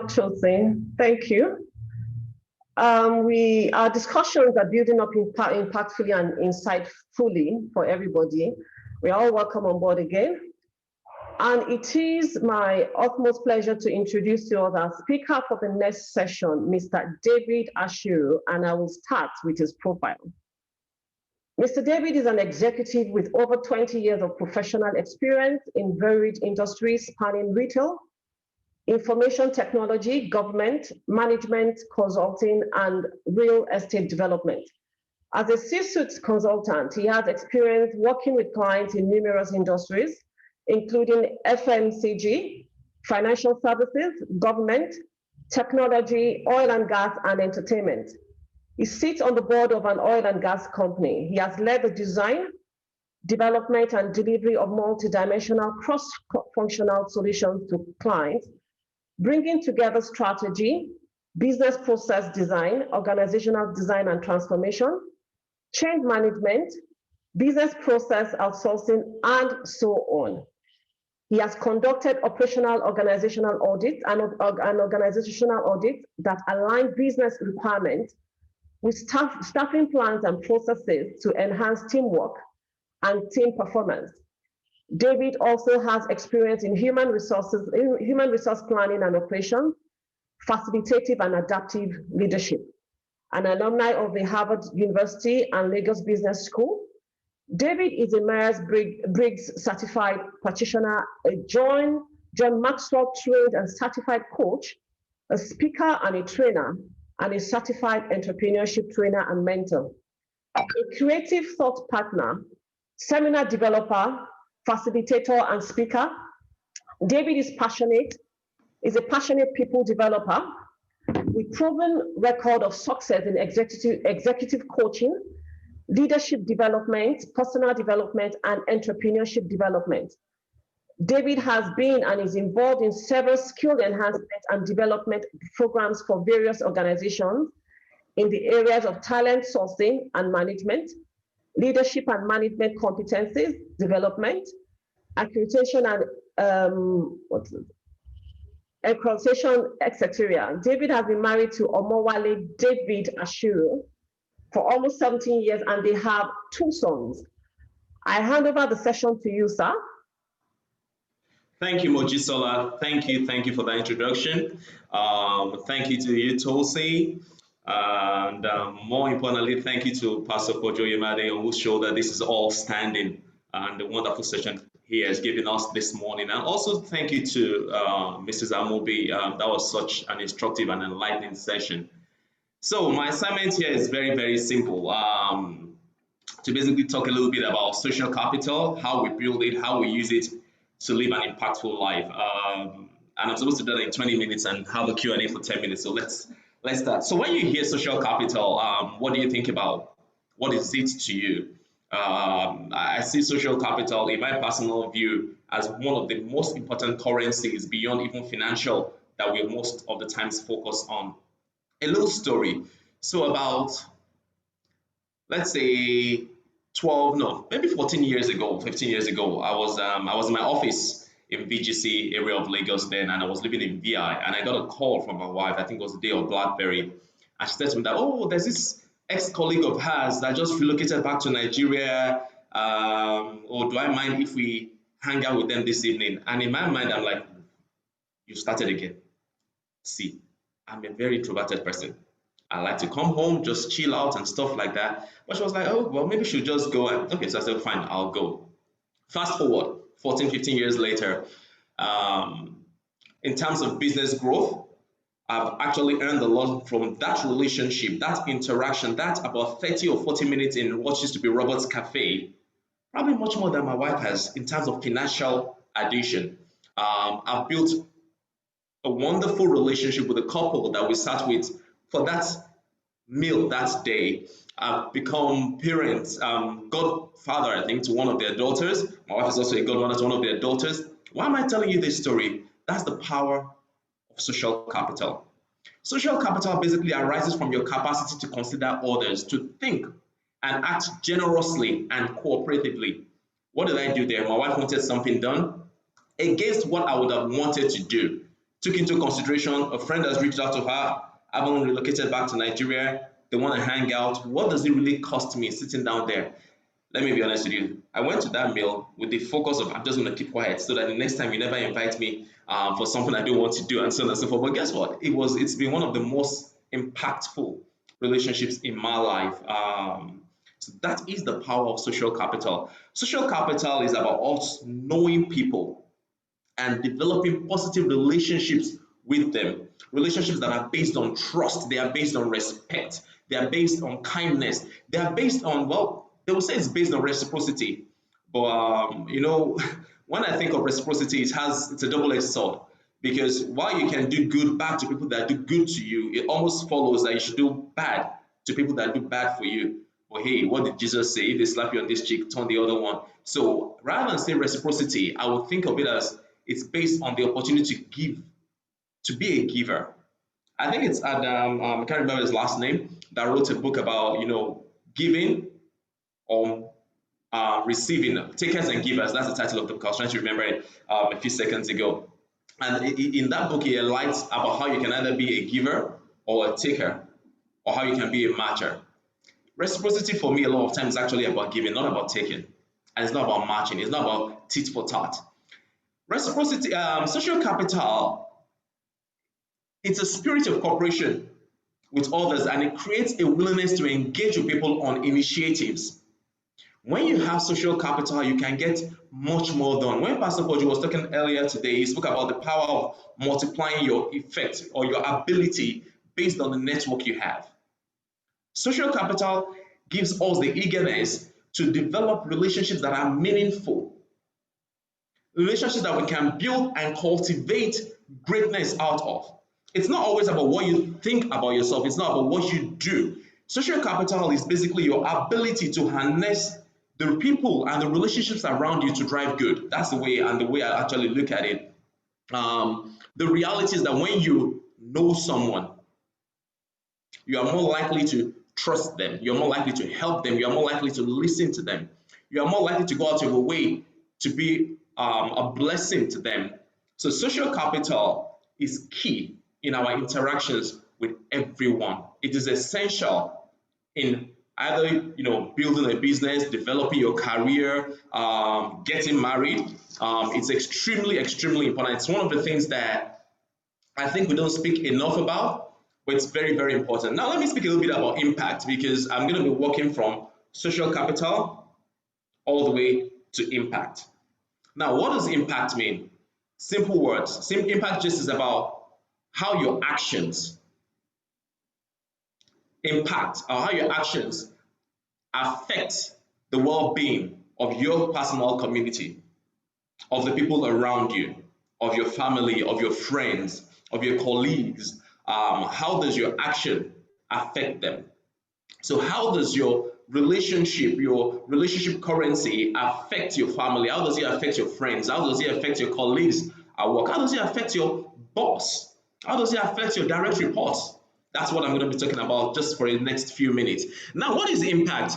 Chelsea. Thank you. Our discussions are building up impactfully and insightfully for everybody. We are all welcome on board again. And it is my utmost pleasure to introduce you all our speaker for the next session, Mr. David Ashiru, and I will start with his profile. Mr. David is an executive with over 20 years of professional experience in varied industries spanning retail, information technology, government, management, consulting, and real estate development. As a C-suite consultant, he has experience working with clients in numerous industries, including FMCG, financial services, government, technology, oil and gas, and entertainment. He sits on the board of an oil and gas company. He has led the design, development, and delivery of multidimensional cross-functional solutions to clients, bringing together strategy, business process design, organizational design and transformation, change management, business process outsourcing, and so on. He has conducted operational organizational audits and organizational audits that align business requirements with staffing plans and processes to enhance teamwork and team performance. David also has experience in human resource planning and operations, facilitative and adaptive leadership. An alumni of the Harvard University and Lagos Business School, David is a Myers-Briggs certified practitioner, a John Maxwell trained and certified coach, a speaker and a trainer, and a certified entrepreneurship trainer and mentor. A creative thought partner, seminar developer, facilitator, and speaker. David is a passionate people developer with proven record of success in executive coaching, leadership development, personal development, and entrepreneurship development. David has been and is involved in several skill enhancement and development programs for various organizations in the areas of talent sourcing and management, leadership and management competencies development, accreditation and accreditation, etc. David has been married to Omowale David Ashiru for almost 17 years, and they have 2 sons. I hand over the session to you, sir. Thank you, Mojisola. Thank you for that introduction. Thank you to you, Tulsi. And more importantly, thank you to Pastor Kojo Yemade, on whose shoulder this is all standing, and the wonderful session he has given us this morning. And also thank you to Mrs. Amobi. That was such an instructive and enlightening session. So my assignment here is very, very simple. To basically talk a little bit about social capital, how we build it, how we use it to live an impactful life. And I'm supposed to do that in 20 minutes and have a Q&A for 10 minutes. So let's start. So when you hear social capital, what do you think about? What is it to you? I see social capital, in my personal view, as one of the most important currencies beyond even financial that we most of the times focus on. A little story. So about, let's say, 14 years ago, 15 years ago, I was in my office in VGC area of Lagos then, and I was living in VI, and I got a call from my wife. I think it was the day of BlackBerry, and she said to me that, oh, there's this ex-colleague of hers that just relocated back to Nigeria. Or do I mind if we hang out with them this evening? And in my mind, I'm like, you started again. See, I'm a very introverted person. I like to come home, just chill out and stuff like that. But she was like, oh, well, maybe she'll just go. And okay, so I said, fine, I'll go. Fast forward, 14, 15 years later, in terms of business growth, I've actually earned a lot from that relationship, that interaction, that about 30 or 40 minutes in what used to be Robert's Cafe, probably much more than my wife has in terms of financial addition. I've built a wonderful relationship with a couple that we sat with for that meal that day. I've become parents, godfather, I think, to one of their daughters. My wife is also a godmother to one of their daughters. Why am I telling you this story? That's the power of social capital. Social capital basically arises from your capacity to consider others, to think and act generously and cooperatively. What did I do there? My wife wanted something done against what I would have wanted to do. took into consideration a friend has reached out to her, having relocated back to Nigeria, they want to hang out. What does it really cost me sitting down there? Let me be honest with you. I went to that meal with the focus of I'm just going to keep quiet so that the next time you never invite me for something I don't want to do and so on and so forth. But guess what? It's been one of the most impactful relationships in my life. So that is the power of social capital. Social capital is about us knowing people and developing positive relationships with them. Relationships that are based on trust, they are based on respect, they are based on kindness, they are based on, well, they will say it's based on reciprocity. But when I think of reciprocity, it's a double-edged sword. Because while you can do good back to people that do good to you, it almost follows that you should do bad to people that do bad for you. But hey, what did Jesus say? If they slap you on this cheek, turn the other one. So rather than say reciprocity, I would think of it as it's based on the opportunity to give, to be a giver. I think it's Adam, I can't remember his last name, that wrote a book about, giving or receiving, takers and givers. That's the title of the book. I was trying to remember it a few seconds ago. And in that book, he highlights about how you can either be a giver or a taker, or how you can be a matcher. Reciprocity for me a lot of times is actually about giving, not about taking. And it's not about matching. It's not about tit for tat. Reciprocity, social capital, it's a spirit of cooperation with others, and it creates a willingness to engage with people on initiatives. When you have social capital, you can get much more done. When Pastor Kojo was talking earlier today, he spoke about the power of multiplying your effect or your ability based on the network you have. Social capital gives us the eagerness to develop relationships that are meaningful, relationships that we can build and cultivate greatness out of. It's not always about what you think about yourself, it's not about what you do. Social capital is basically your ability to harness the people and the relationships around you to drive good. That's the way I actually look at it. The reality is that when you know someone, you are more likely to trust them, you're more likely to help them, you're more likely to listen to them, you are more likely to go out of your way to be a blessing to them. So social capital is key in our interactions with everyone. It is essential in either building a business, developing your career, getting married. It's extremely important. It's one of the things that I think we don't speak enough about, but it's very important. Now let me speak a little bit about impact, because I'm going to be working from social capital all the way to impact. Now, what does impact mean? Simple words. Impact just is about how your actions impact, or how your actions affect the well-being of your personal community, of the people around you, of your family, of your friends, of your colleagues. How does your action affect them? So how does your relationship currency affect your family? How does it affect your friends? How does it affect your colleagues at work? How does it affect your boss? How does it affect your direct reports? That's what I'm going to be talking about just for the next few minutes. Now, what is impact?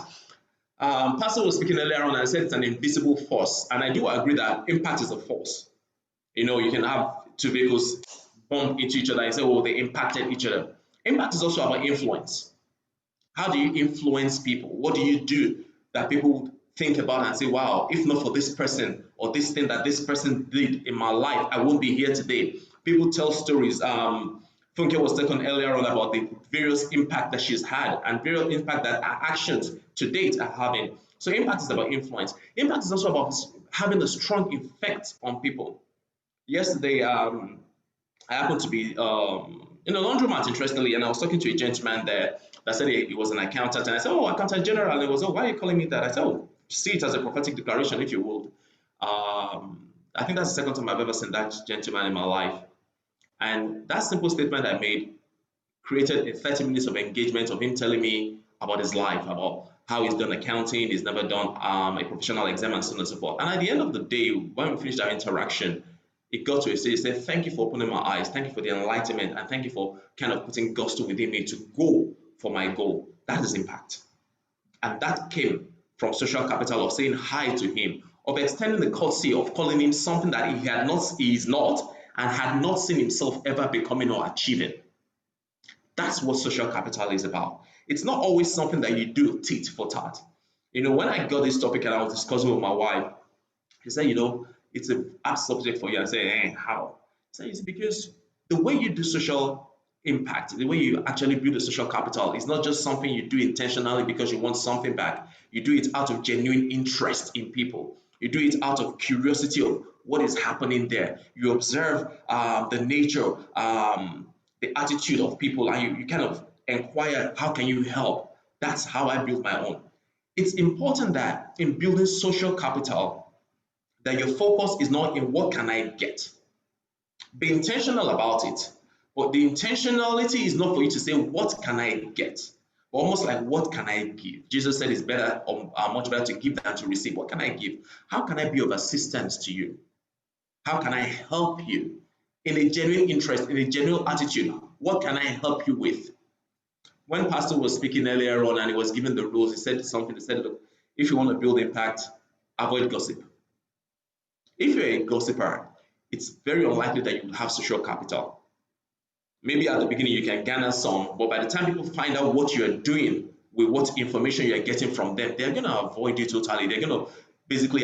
Pastor was speaking earlier on and said it's an invisible force, and I do agree that impact is a force. You can have two vehicles bump into each other and say, oh, they impacted each other. Impact is also about influence. How do you influence people? What do you do that people think about and say, wow, if not for this person or this thing that this person did in my life, I won't be here today. People tell stories. Funke was talking earlier on about the various impact that she's had and various impact that our actions to date are having. So impact is about influence. Impact is also about having a strong effect on people. Yesterday, I happened to be in a laundromat, interestingly, and I was talking to a gentleman there that said he was an accountant, and I said, oh, accountant general, and he was, oh, why are you calling me that? I said, oh, see it as a prophetic declaration, if you would. I think that's the second time I've ever seen that gentleman in my life. And that simple statement I made created a 30 minutes of engagement of him telling me about his life, about how he's done accounting, he's never done a professional exam, and so on and so forth. And at the end of the day, when we finished our interaction, it got to a stage, he said, thank you for opening my eyes, thank you for the enlightenment, and thank you for kind of putting gusto within me to go for my goal. That is impact. And that came from social capital of saying hi to him, of extending the courtesy of calling him something that he is not, and had not seen himself ever becoming or achieving. That's what social capital is about. It's not always something that you do tit for tat. When I got this topic and I was discussing with my wife, she said, it's a apt subject for you. I said, how? She said, it's because the way you do social impact, the way you actually build a social capital is not just something you do intentionally because you want something back. You do it out of genuine interest in people. You do it out of curiosity of what is happening there. You observe the nature, the attitude of people, and you kind of inquire, how can you help? That's how I build my own. It's important that in building social capital, that your focus is not in what can I get. Be intentional about it, but the intentionality is not for you to say what can I get, but almost like what can I give. Jesus said it's better, much better to give than to receive. What can I give? How can I be of assistance to you? How can I help you in a genuine interest, in a genuine attitude? What can I help you with? When Pastor was speaking earlier on and he was giving the rules, he said something. He said, look, if you want to build impact, avoid gossip. If you're a gossiper, it's very unlikely that you will have social capital. Maybe at the beginning you can garner some, but by the time people find out what you're doing with what information you're getting from them, they're going to avoid you totally. They're going to basically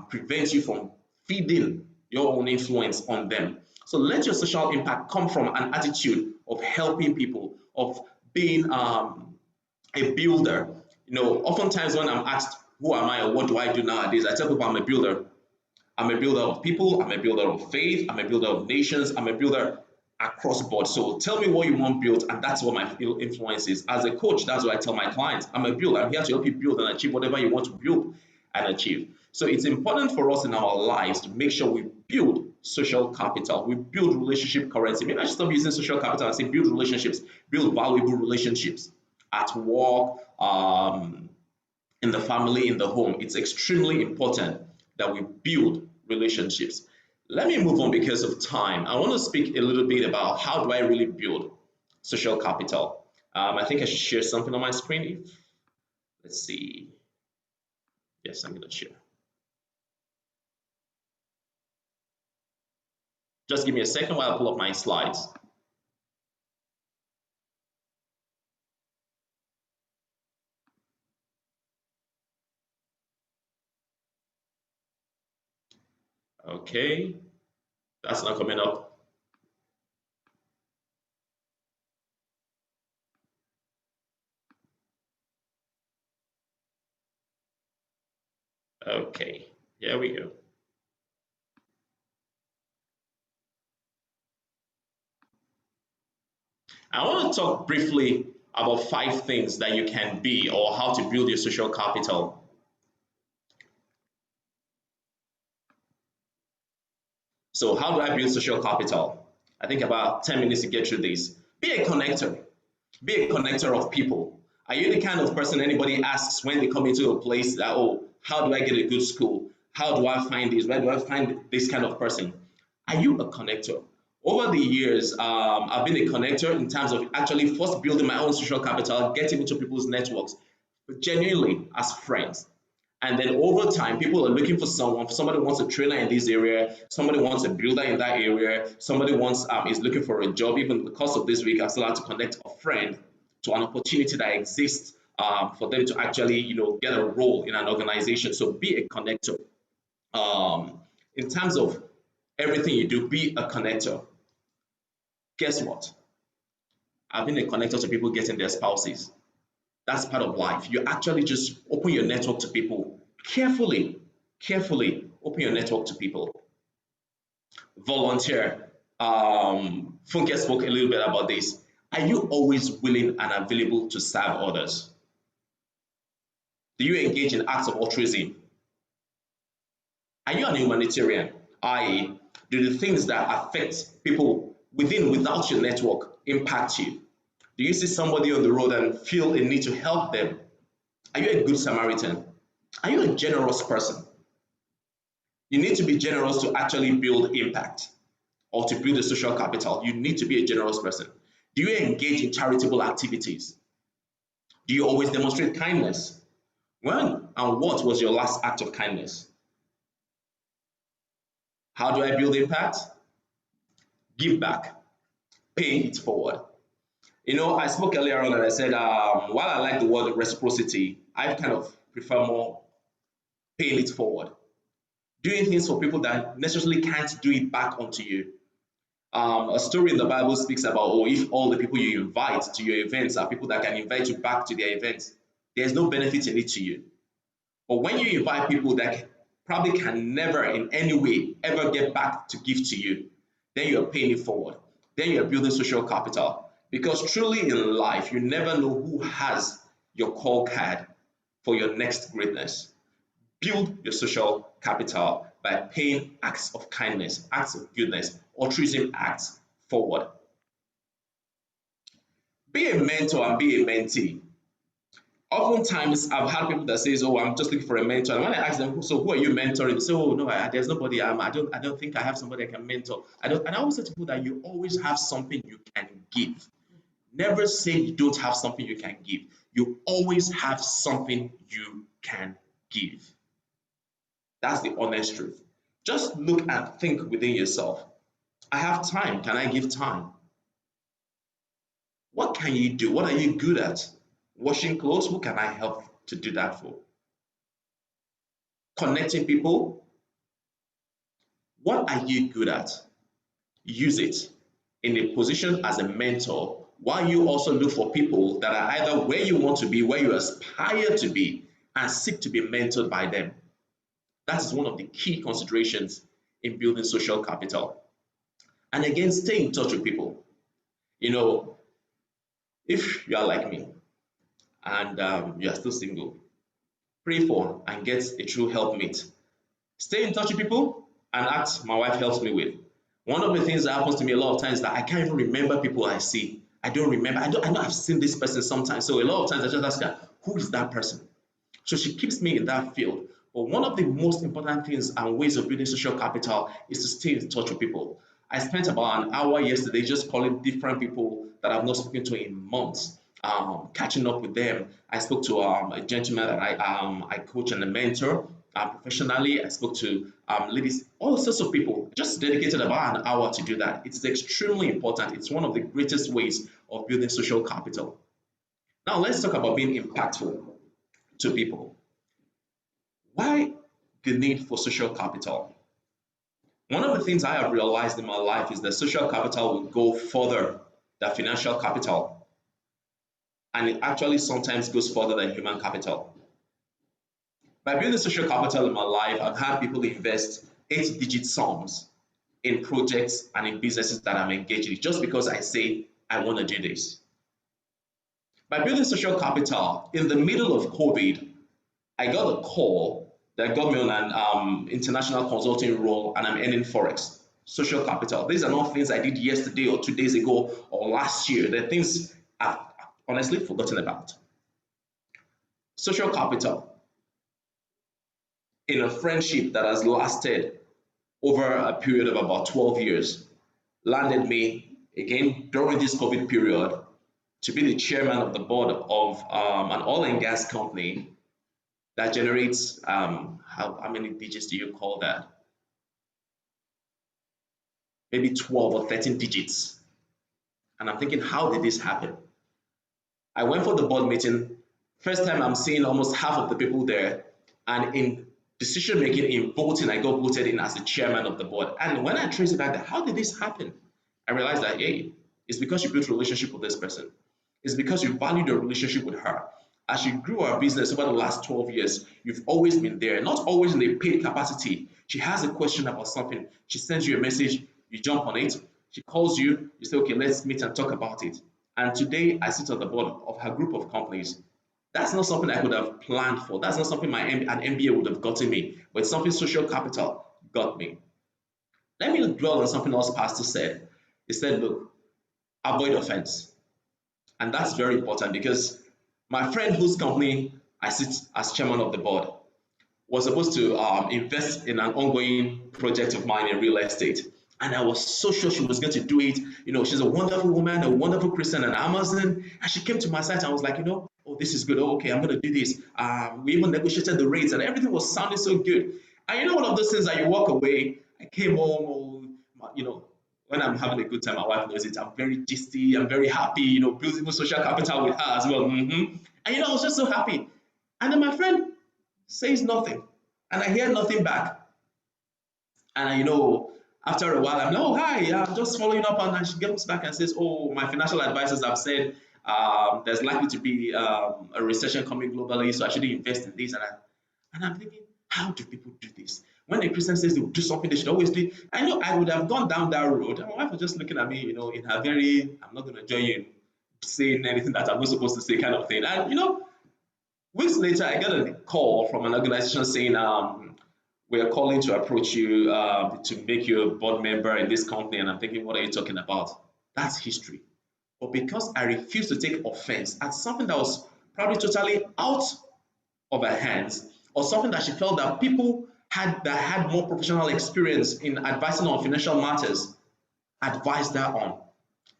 prevent you from feeding your own influence on them. So let your social impact come from an attitude of helping people, of being a builder. Oftentimes when I'm asked, who am I or what do I do nowadays, I tell people I'm a builder. I'm a builder of people, I'm a builder of faith, I'm a builder of nations, I'm a builder across board. So tell me what you want built, and that's what my influence is. As a coach, that's what I tell my clients. I'm a builder. I'm here to help you build and achieve whatever you want to build and achieve. So it's important for us in our lives to make sure we build social capital. We build relationship currency. Maybe I should stop using social capital and say build relationships, build valuable relationships at work, in the family, in the home. It's extremely important that we build relationships. Let me move on because of time. I want to speak a little bit about how do I really build social capital. I think I should share something on my screen. Let's see. Yes, I'm going to share. Just give me a second while I pull up my slides. Okay, that's not coming up. Okay, here we go. I want to talk briefly about 5 things that you can be or how to build your social capital. So how do I build social capital? I think about 10 minutes to get through this. Be a connector. Be a connector of people. Are you the kind of person anybody asks when they come into a place that, oh, how do I get a good school? How do I find this? Where do I find this kind of person? Are you a connector? Over the years, I've been a connector in terms of actually first building my own social capital, getting into people's networks, but genuinely as friends. And then over time, people are looking for someone. Somebody wants a trainer in this area. Somebody wants a builder in that area. Somebody is looking for a job. Even in the course of this week, I've still had to connect a friend to an opportunity that exists for them to actually, get a role in an organization. So be a connector. In terms of everything you do, be a connector. Guess what? I've been a connector to people getting their spouses. That's part of life. You actually just open your network to people carefully, open your network to people. Volunteer. Funke spoke a little bit about this. Are you always willing and available to serve others? Do you engage in acts of altruism? Are you an humanitarian? I.e., do the things that affect people without your network impact you? Do you see somebody on the road and feel a need to help them? Are you a good Samaritan? Are you a generous person? You need to be generous to actually build impact or to build a social capital. You need to be a generous person. Do you engage in charitable activities? Do you always demonstrate kindness? When and what was your last act of kindness? How do I build impact? give back, pay it forward. You know, I spoke earlier on and I said, while I like the word reciprocity, I kind of prefer more paying it forward, doing things for people that necessarily can't do it back onto you. A story in the Bible speaks about, oh, if all the people you invite to your events are people that can invite you back to their events, there's no benefit in it to you. But when you invite people that probably can never in any way ever get back to give to you, then you're paying it forward. Then you're building social capital. Because truly in life, you never know who has your call card for your next greatness. Build your social capital by paying acts of kindness, acts of goodness, altruism acts forward. Be a mentor and be a mentee. Oftentimes, I've had people that says, "Oh, I'm just looking for a mentor." And when I ask them, "So who are you mentoring?" They say, "Oh, no, there's nobody. I don't think I have somebody I can mentor." I don't. And I always say to people that you always have something you can give. Never say you don't have something you can give. You always have something you can give. That's the honest truth. Just look and think within yourself. I have time. Can I give time? What can you do? What are you good at? Washing clothes? Who can I help to do that for? Connecting people? What are you good at? Use it in a position as a mentor while you also look for people that are either where you want to be, where you aspire to be, and seek to be mentored by them. That is one of the key considerations in building social capital. And again, stay in touch with people. You know, if you are like me and you are still single, pray for and get a true helpmate. Stay in touch with people and act my wife helps me with. One of the things that happens to me a lot of times is that I can't even remember people I see. I don't remember. I know I've seen this person sometimes. So a lot of times I just ask her, who is that person? So she keeps me in that field. But one of the most important things and ways of building social capital is to stay in touch with people. I spent about an hour yesterday just calling different people that I've not spoken to in months, catching up with them. I spoke to a gentleman that I coach and a mentor professionally. I spoke to ladies, all sorts of people. Just dedicated about an hour to do that. It's extremely important. It's one of the greatest ways of building social capital. Now let's talk about being impactful to people. Why the need for social capital? One of the things I have realized in my life is that social capital will go further than financial capital. And it actually sometimes goes further than human capital. By building social capital in my life, I've had people invest 8-digit sums in projects and in businesses that I'm engaged in just because I say I want to do this. By building social capital, in the middle of COVID, I got a call that got me on an international consulting role and I'm earning Forex, social capital. These are not things I did yesterday or 2 days ago or last year. They're things I've honestly forgotten about. Social capital in a friendship that has lasted over a period of about 12 years landed me again during this COVID period to be the chairman of the board of an oil and gas company that generates, how many digits do you call that? Maybe 12 or 13 digits. And I'm thinking, how did this happen? I went for the board meeting. First time I'm seeing almost half of the people there. And in decision making, in voting, I got voted in as the chairman of the board. And when I traced it back, how did this happen? I realized that, hey, it's because you built a relationship with this person. It's because you valued your relationship with her. As you grew our business over the last 12 years, you've always been there, not always in a paid capacity. She has a question about something. She sends you a message, you jump on it. She calls you, you say, okay, let's meet and talk about it. And today I sit on the board of her group of companies. That's not something I could have planned for. That's not something an MBA would have gotten me, but it's something social capital got me. Let me dwell on something else Pastor said. He said, look, avoid offense. And that's very important because my friend whose company I sit as chairman of the board was supposed to invest in an ongoing project of mine in real estate. And I was so sure she was going to do it. You know, she's a wonderful woman, a wonderful Christian and Amazon. And she came to my site and I was like, you know, oh, this is good. Oh, okay, I'm going to do this. We even negotiated the rates and everything was sounding so good. And you know, one of those things that you walk away, I came home, you know, when I'm having a good time, my wife knows it. I'm very gisty, I'm very happy, you know, builds even social capital with her as well. And you know, I was just so happy. And then my friend says nothing, and I hear nothing back. And you know, after a while, I'm like, oh, hi, I'm just following up. And she comes back and says, oh, my financial advisors have said there's likely to be a recession coming globally, so I shouldn't invest in this. And I'm thinking, how do people do this? When a Christian says they will do something, they should always do it. I know I would have gone down that road. And my wife was just looking at me, you know, in her very, I'm not going to join you in saying anything that I'm not supposed to say kind of thing. And, you know, weeks later, I got a call from an organization saying, we are calling to approach you to make you a board member in this company. And I'm thinking, what are you talking about? That's history. But because I refused to take offense at something that was probably totally out of her hands, or something that she felt that people had more professional experience in advising on financial matters, advised her on.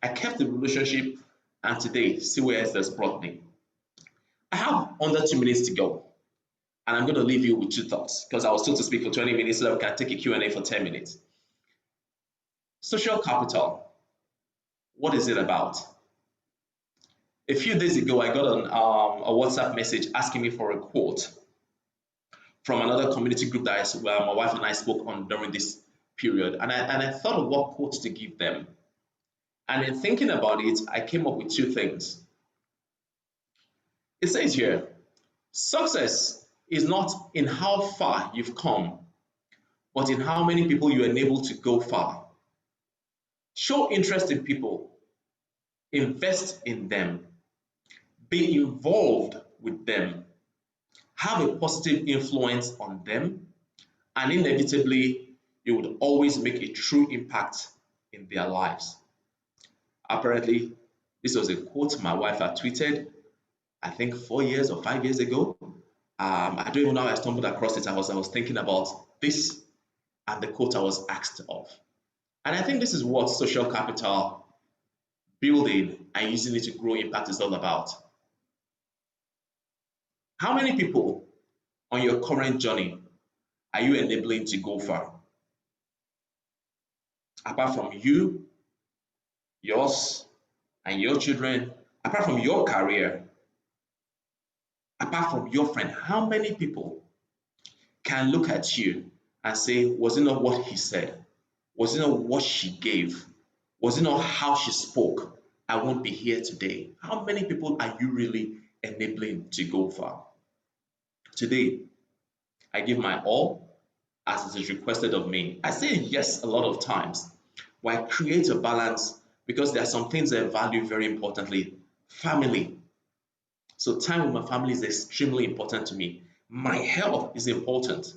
I kept the relationship, and today, see where it has brought me. I have under 2 minutes to go, and I'm going to leave you with two thoughts because I was told to speak for 20 minutes so that we can take a Q&A for 10 minutes. Social capital, what is it about? A few days ago, I got a WhatsApp message asking me for a quote from another community group that my wife and I spoke on during this period. And I thought of what quotes to give them. And in thinking about it, I came up with two things. It says here, success is not in how far you've come, but in how many people you enable to go far. Show interest in people, invest in them, be involved with them, have a positive influence on them, and inevitably, you would always make a true impact in their lives. Apparently, this was a quote my wife had tweeted, I think 4 years or 5 years ago. I don't even know how I stumbled across it. I was thinking about this and the quote I was asked of. And I think this is what social capital building and using it to grow impact is all about. How many people on your current journey are you enabling to go far? Apart from you, yours, and your children, apart from your career, apart from your friend, how many people can look at you and say, was it not what he said? Was it not what she gave? Was it not how she spoke? I won't be here today. How many people are you really enabling to go far? Today, I give my all as it is requested of me. I say yes a lot of times, but I create a balance because there are some things I value very importantly. Family. So time with my family is extremely important to me. My health is important.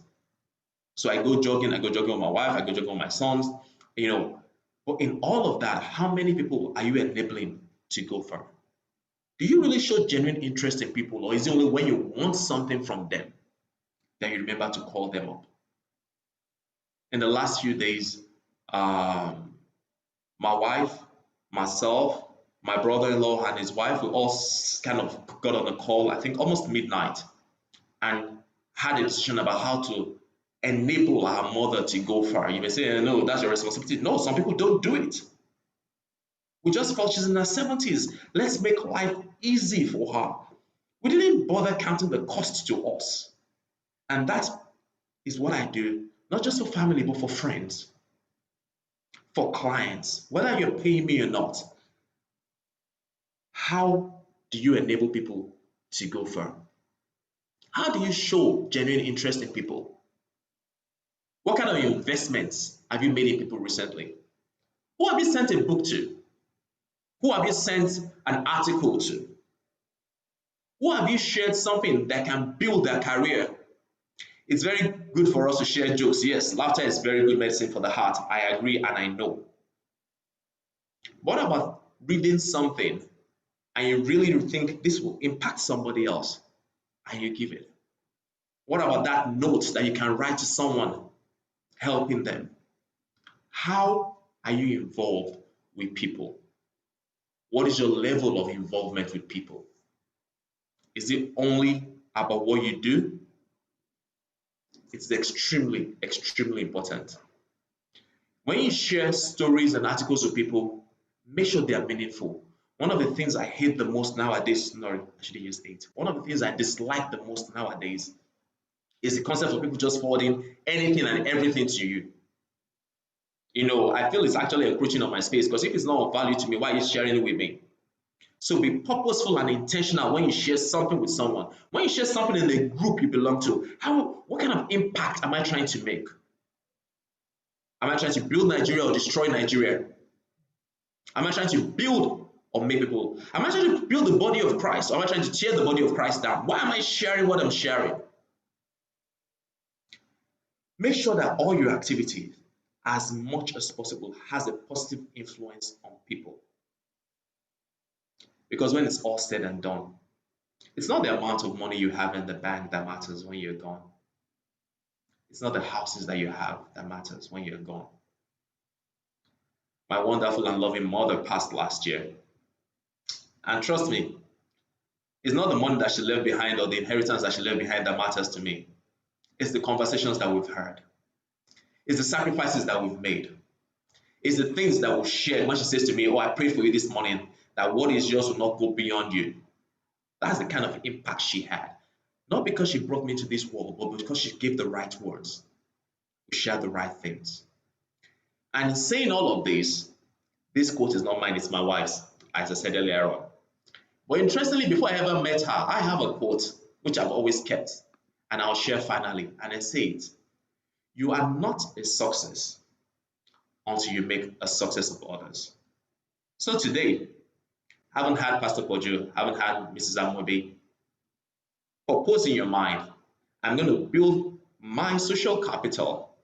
So I go jogging with my wife, I go jogging with my sons, you know. But in all of that, how many people are you enabling to go far? Do you really show genuine interest in people, or is it only when you want something from them that you remember to call them up? In the last few days, my wife, myself, my brother-in-law, and his wife, we all kind of got on a call, I think almost midnight, and had a discussion about how to enable our mother to go far. You may say, no, that's your responsibility. No, some people don't do it. We just felt she's in her 70s. Let's make life easy for her. We didn't bother counting the cost to us. And that is what I do, not just for family, but for friends, for clients, whether you're paying me or not. How do you enable people to go far? How do you show genuine interest in people? What kind of investments have you made in people recently? Who have you sent a book to? Who have you sent an article to? Who have you shared something that can build their career? It's very good for us to share jokes. Yes, laughter is very good medicine for the heart. I agree and I know. What about reading something and you really think this will impact somebody else and you give it? What about that note that you can write to someone helping them? How are you involved with people? What is your level of involvement with people? Is it only about what you do? It's extremely, extremely important. When you share stories and articles with people, make sure they are meaningful. One of the things I hate the most nowadays, no, I shouldn't use hate. One of the things I dislike the most nowadays is the concept of people just forwarding anything and everything to you. I feel it's actually encroaching on my space, because if it's not of value to me, why are you sharing it with me? So be purposeful and intentional when you share something with someone. When you share something in the group you belong to, what kind of impact am I trying to make? Am I trying to build Nigeria or destroy Nigeria? Am I trying to build or make people? Am I trying to build the body of Christ, or am I trying to tear the body of Christ down? Why am I sharing what I'm sharing? Make sure that all your activities, as much as possible, has a positive influence on people. Because when it's all said and done, it's not the amount of money you have in the bank that matters when you're gone. It's not the houses that you have that matters when you're gone. My wonderful and loving mother passed last year. And trust me, it's not the money that she left behind or the inheritance that she left behind that matters to me. It's the conversations that we've heard. It's the sacrifices that we've made. It's the things that we've shared when she says to me, oh, I prayed for you this morning, that what is yours will not go beyond you. That's the kind of impact she had. Not because she brought me into this world, but because she gave the right words. We shared the right things. And in saying all of this quote is not mine, it's my wife's, as I said earlier on. But interestingly, before I ever met her, I have a quote which I've always kept, and I'll share finally. And I say it: you are not a success until you make a success of others. So today, haven't had Pastor Poju, haven't had Mrs. Amobi, purpose in your mind, I'm going to build my social capital,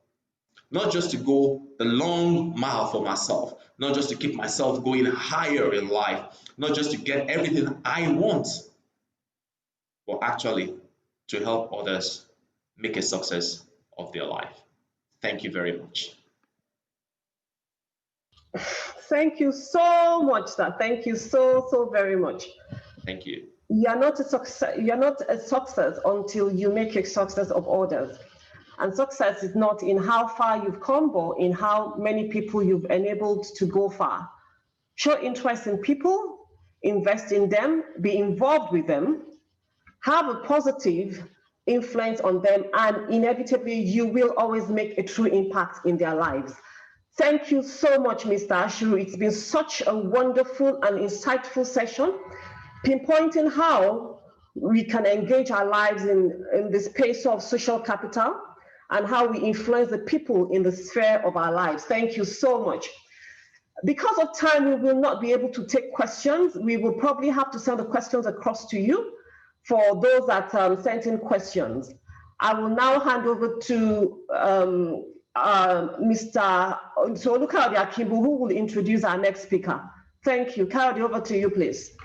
not just to go the long mile for myself, not just to keep myself going higher in life, not just to get everything I want, but actually to help others make a success of their life. Thank you very much. Thank you so much, sir. Thank you so very much. Thank you. You're not a success until you make a success of others. And success is not in how far you've come, but in how many people you've enabled to go far. Show interest in people, invest in them, be involved with them, have a positive influence on them, and inevitably you will always make a true impact in their lives. Thank you so much, Mr. Ashiru. It's been such a wonderful and insightful session, pinpointing how we can engage our lives in the space of social capital and how we influence the people in the sphere of our lives. Thank you so much. Because of time, we will not be able to take questions. We will probably have to send the questions across to you for those that sent in questions. I will now hand over to Mr. Oluka Akimbu, who will introduce our next speaker. Thank you. Kayode, over to you, please.